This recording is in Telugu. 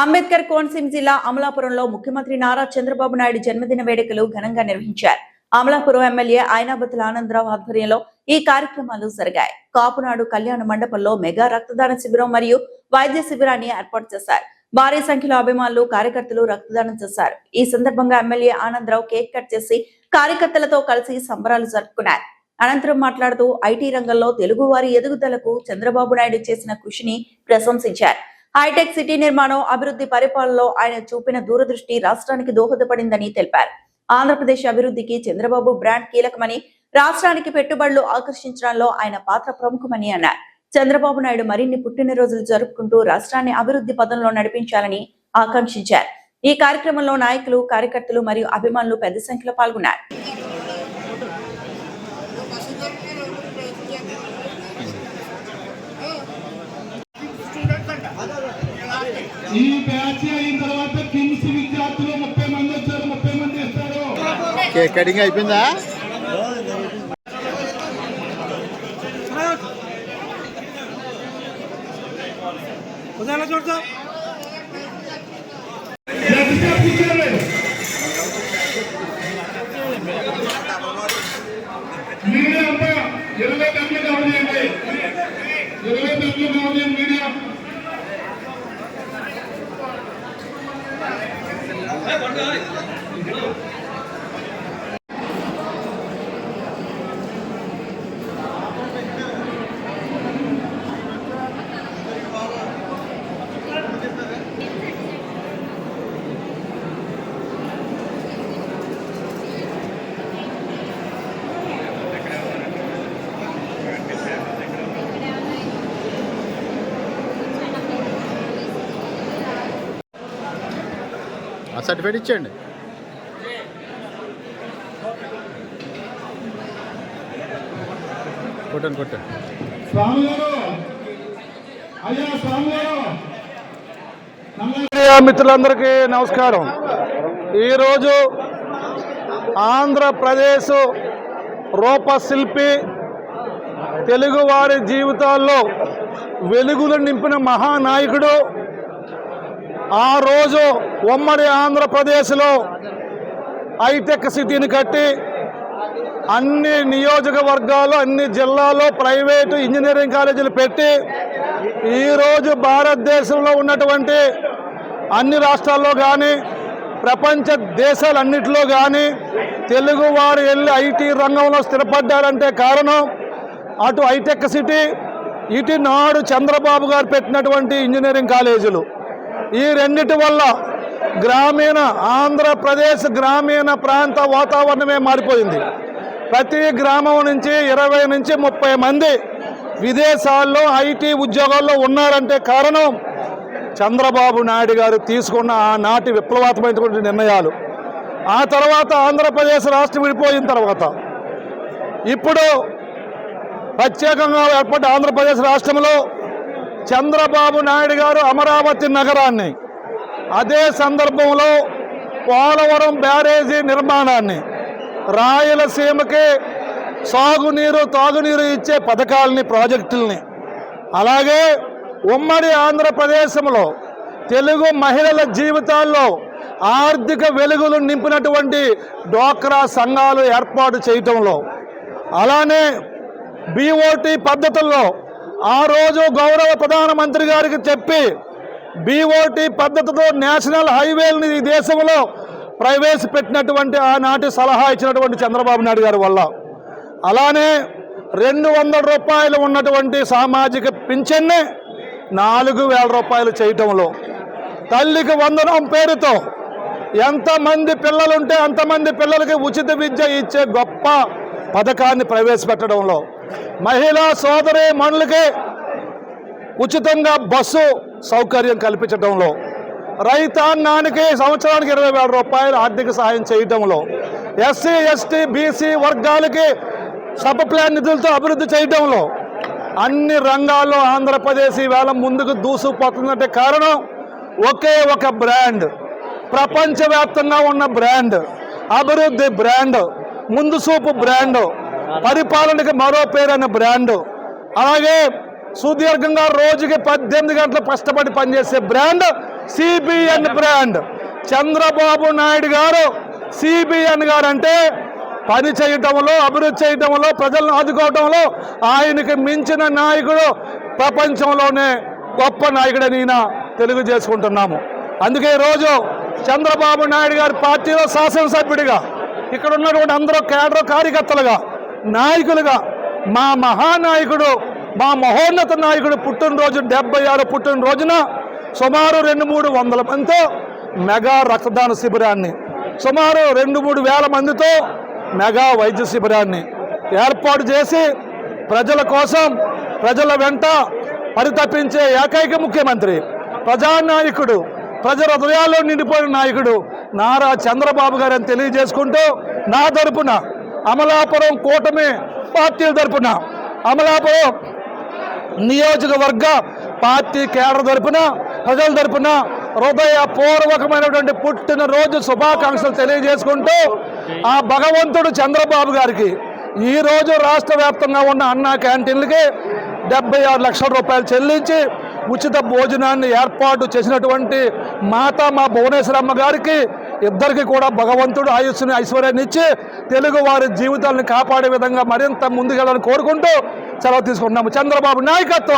అంబేద్కర్ కోనసీమ జిల్లా అమలాపురంలో ముఖ్యమంత్రి నారా చంద్రబాబు నాయుడు జన్మదిన వేడుకలు ఘనంగా నిర్వహించారు. అమలాపురం ఎమ్మెల్యే ఆయనాబతుల ఆనందరావు ఆధ్వర్యంలో ఈ కార్యక్రమాలు జరిగాయి. కాపునాడు కళ్యాణ మండపంలో మెగా రక్తదాన శిబిరం మరియు వైద్య శిబిరాన్ని ఏర్పాటు చేశారు. భారీ సంఖ్యలో అభిమానులు, కార్యకర్తలు రక్తదానం చేశారు. ఈ సందర్భంగా ఎమ్మెల్యే ఆనందరావు కేక్ కట్ చేసి కార్యకర్తలతో కలిసి సంబరాలు జరుపుకున్నారు. అనంతరం మాట్లాడుతూ ఐటీ రంగంలో తెలుగువారి ఎదుగుదలకు చంద్రబాబు నాయుడు చేసిన కృషిని ప్రశంసించారు. హైటెక్ సిటీ నిర్మాణం, అభివృద్ధి పరిపాలనలో ఆయన చూపిన దూరదృష్టి రాష్ట్రానికి దోహదపడిందని తెలిపారు. ఆంధ్రప్రదేశ్ అభివృద్ధికి చంద్రబాబు బ్రాండ్ కీలకమని, రాష్ట్రానికి పెట్టుబడులు ఆకర్షించడంలో ఆయన పాత్ర ప్రముఖమని అన్నారు. చంద్రబాబు నాయుడు మరిన్ని పుట్టినరోజులు జరుపుకుంటూ రాష్ట్రాన్ని అభివృద్ధి పదంలో నడిపించాలని ఆకాంక్షించారు. ఈ కార్యక్రమంలో నాయకులు, కార్యకర్తలు మరియు అభిమానులు పెద్ద సంఖ్యలో పాల్గొన్నారు. ఈ బ్యాచ్ అయిన తర్వాత కిమ్స్ విద్యార్థులు 30 మంది వచ్చారు. 30 మంది ఇస్తారు. కేక్ కటింగ్ అయిపోయిందా? మీడియా అంతా 20 గంటలు కవర్ చేయండి. 20 గంటలు కవర్ చేయండి మీడియా. ఆ సర్టిఫికేట్ ఇచ్చేయండి. కొట్టండి. స్వామి గారు, అయ్యా స్వామి గారు. మిత్రులందరికీ నమస్కారం. ఈరోజు ఆంధ్రప్రదేశ్ రూపశిల్పి, తెలుగువారి జీవితాల్లో వెలుగులు నింపిన మహానాయకుడు, ఆ రోజు ఉమ్మడి ఆంధ్రప్రదేశ్లో హైటెక్ సిటీని కట్టి అన్ని నియోజకవర్గాలు, అన్ని జిల్లాల్లో ప్రైవేటు ఇంజనీరింగ్ కాలేజీలు పెట్టి ఈరోజు భారతదేశంలో ఉన్నటువంటి అన్ని రాష్ట్రాల్లో కానీ ప్రపంచ దేశాలన్నింటిలో కానీ తెలుగువారు వెళ్ళి ఐటీ రంగంలో స్థిరపడ్డారంటే కారణం అటు హైటెక్ సిటీ, ఇటు నాడు చంద్రబాబు గారు పెట్టినటువంటి ఇంజనీరింగ్ కాలేజీలు. ఈ రెండిటి వల్ల గ్రామీణ ఆంధ్రప్రదేశ్ గ్రామీణ ప్రాంత వాతావరణమే మారిపోయింది. ప్రతి గ్రామం నుంచి 20 నుంచి 30 మంది విదేశాల్లో ఐటీ ఉద్యోగాల్లో ఉన్నారంటే కారణం చంద్రబాబు నాయుడు గారు తీసుకున్న ఆనాటి విప్లవాత్మకమైనటువంటి నిర్ణయాలు. ఆ తర్వాత ఆంధ్రప్రదేశ్ రాష్ట్రం విడిపోయిన తర్వాత ఇప్పుడు ప్రత్యేకంగా ఏర్పడ్డ ఆంధ్రప్రదేశ్ రాష్ట్రంలో చంద్రబాబు నాయుడు గారు అమరావతి నగరాన్ని, అదే సందర్భంలో పోలవరం బ్యారేజీ నిర్మాణాన్ని, రాయలసీమకి సాగునీరు, తాగునీరు ఇచ్చే పథకాలని, ప్రాజెక్టుల్ని, అలాగే ఉమ్మడి ఆంధ్రప్రదేశంలో తెలుగు మహిళల జీవితాల్లో ఆర్థిక వెలుగులు నింపినటువంటి డ్వాక్రా సంఘాలు ఏర్పాటు చేయటంలో, అలానే బీఓటీ పద్ధతుల్లో ఆ రోజు గౌరవ ప్రధానమంత్రి గారికి చెప్పి బీఓటీ పద్ధతితో నేషనల్ హైవేలని ఈ దేశంలో ప్రవేశపెట్టినటువంటి ఆనాటి సలహా ఇచ్చినటువంటి చంద్రబాబు నాయుడు గారి వల్ల, అలానే 200 రూపాయలు ఉన్నటువంటి సామాజిక పింఛన్ని 4000 రూపాయలు చేయటంలో, తల్లికి వందనం పేరుతో ఎంతమంది పిల్లలుంటే అంతమంది పిల్లలకి ఉచిత విద్య ఇచ్చే గొప్ప పథకాన్ని ప్రవేశపెట్టడంలో, మహిళా సోదరి మనులకి ఉచితంగా బస్సు సౌకర్యం కల్పించడంలో, రైతాంగానికి సంవత్సరానికి 20,000 రూపాయలు ఆర్థిక సహాయం చేయడంలో, ఎస్సీ ఎస్టీ బీసీ వర్గాలకి సబ్ ప్లాన్ నిధులతో అభివృద్ధి చేయడంలో, అన్ని రంగాల్లో ఆంధ్రప్రదేశ్ ఈవేళ ముందుకు దూసుకుపోతుందంటే కారణం ఒకే ఒక బ్రాండ్, ప్రపంచవ్యాప్తంగా ఉన్న బ్రాండ్, అభివృద్ధి బ్రాండ్, ముందు చూపు బ్రాండ్, పరిపాలనకి మరో పేరైన బ్రాండ్, అలాగే సుదీర్ఘంగా రోజుకి 18 గంటలు కష్టపడి పనిచేసే brand CBN brand. Chandrababu Naidu గారు సిబిఎన్ గారు అంటే పని చేయటంలో, అభివృద్ధి చేయటంలో, ప్రజలను ఆదుకోవటంలో ఆయనకి మించిన నాయకుడు ప్రపంచంలోనే గొప్ప నాయకుడని ఈయన తెలియజేసుకుంటున్నాము. అందుకే ఈరోజు చంద్రబాబు నాయుడు గారి పార్టీలో శాసనసభ్యుడిగా, ఇక్కడ ఉన్నటువంటి అందరూ కేడర్ కార్యకర్తలుగా, నాయకులుగా మా మహానాయకుడు, మా మహోన్నత నాయకుడు పుట్టినరోజు 76 పుట్టినరోజున సుమారు 200-300 మందితో మెగా రక్తదాన శిబిరాన్ని, సుమారు 2-3 వేల మందితో మెగా వైద్య శిబిరాన్ని ఏర్పాటు చేసి ప్రజల కోసం, ప్రజల వెంట పరితపించే ఏకైక ముఖ్యమంత్రి, ప్రజానాయకుడు, ప్రజల హృదయాల్లో నిండిపోయిన నాయకుడు నారా చంద్రబాబు గారు అని తెలియజేసుకుంటూ, నా తరపున అమలాపురం కూటమి పార్టీల తరపున, అమలాపురం నియోజకవర్గ పార్టీ కేడర్ తరపున, ప్రజల తరపున హృదయపూర్వకమైనటువంటి పుట్టినరోజు శుభాకాంక్షలు తెలియజేసుకుంటూ, ఆ భగవంతుడు చంద్రబాబు గారికి ఈరోజు రాష్ట్ర వ్యాప్తంగా ఉన్న అన్నా క్యాంటీన్లకి 76 లక్షల రూపాయలు చెల్లించి ఉచిత భోజనాన్ని ఏర్పాటు చేసినటువంటి మాతా మా భువనేశ్వరమ్మ గారికి, ఇద్దరికి కూడా భగవంతుడు ఆయుస్సుని, ఐశ్వర్యాన్ని ఇచ్చి తెలుగు వారి జీవితాలను కాపాడే విధంగా మరింత ముందుకెళ్ళాలని కోరుకుంటూ సెలవు తీసుకుంటున్నాము. చంద్రబాబు నాయకత్వం.